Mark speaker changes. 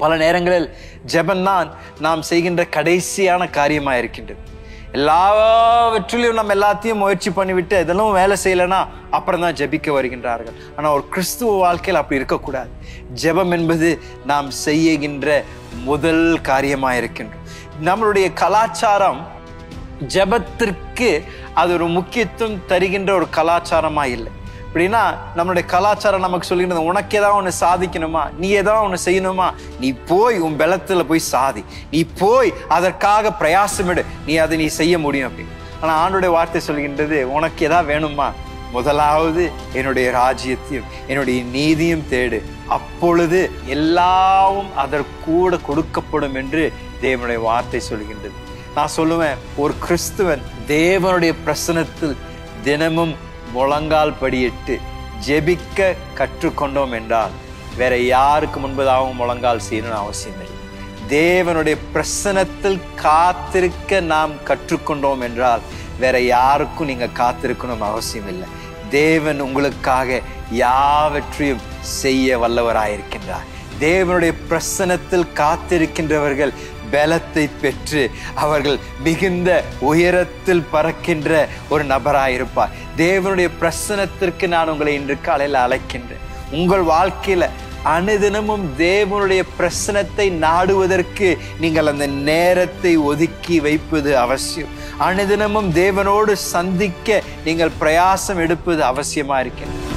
Speaker 1: பல நேரங்களில் ஜெபம்தான் நாம் செய்கின்ற கடைசியான காரியமாக இருக்கின்றது. எல்லாவற்றிலும் நம்ம எல்லாத்தையும் முயற்சி பண்ணிவிட்டு இதெல்லாம் வேலை செய்யலைன்னா அப்புறம் தான் ஜெபிக்க வருகின்றார்கள். ஆனால் ஒரு கிறிஸ்துவ வாழ்க்கையில் அப்படி இருக்கக்கூடாது. ஜெபம் என்பது நாம் செய்கின்ற முதல் காரியமாக இருக்கின்றோம். நம்மளுடைய கலாச்சாரம் ஜெபத்திற்கு அது ஒரு முக்கியத்துவம் தருகின்ற ஒரு கலாச்சாரமா இல்லை. அப்படின்னா நம்மளுடைய கலாச்சாரம் நமக்கு சொல்லிக்கிறது, உனக்கு ஏதாவது ஒன்று சாதிக்கணுமா, நீ ஏதாவது ஒன்று செய்யணுமா, நீ போய் உன் பலத்துல போய் சாதி, நீ போய் அதற்காக பிரயாசமிடு, நீ செய்ய முடியும் அப்படின்னு. ஆனால் ஆண்டோடைய வார்த்தை சொல்கின்றது, உனக்கு ஏதாவது வேணுமா, முதலாவது என்னுடைய ராஜ்யத்தையும் என்னுடைய நீதியும் தேடு, அப்பொழுது எல்லாவும் அதற்கூட கொடுக்கப்படும் என்று தேவனுடைய வார்த்தை சொல்கின்றது. நான் சொல்லுவேன், ஒரு கிறிஸ்துவன் தேவனுடைய பிரசன்னத்தில் தினமும் முழங்கால் படியிட்டு ஜெபிக்க கற்றுக்கொண்டோம் என்றால் வேற யாருக்கு முன்பதாகவும் முழங்கால் செய்யணும்னு அவசியம் இல்லை. தேவனுடைய பிரசன்னத்தில் காத்திருக்க நாம் கற்றுக்கொண்டோம் என்றால் வேற யாருக்கும் நீங்க காத்திருக்கணும் அவசியம் இல்லை. தேவன் உங்களுக்காக யாவற்றையும் செய்ய வல்லவராயிருக்கின்றார். தேவனுடைய பிரசன்னத்தில் காத்திருக்கின்றவர்கள் பலத்தை பெற்று அவர்கள் மிகுந்த உயரத்தில் பறக்கின்ற ஒரு நபராயிருப்பார். தேவனுடைய பிரசன்னத்திற்கு நான் உங்களை இன்று காலையில் அழைக்கின்றேன். உங்கள் வாழ்க்கையில அனுதினமும் தேவனுடைய பிரசன்னத்தை நாடுவதற்கு நீங்கள் அந்த நேரத்தை ஒதுக்கி வைப்பது அவசியம். அனுதினமும் தேவனோடு சந்திக்க நீங்கள் பிரயாசம் எடுப்பது அவசியமா இருக்கின்றது.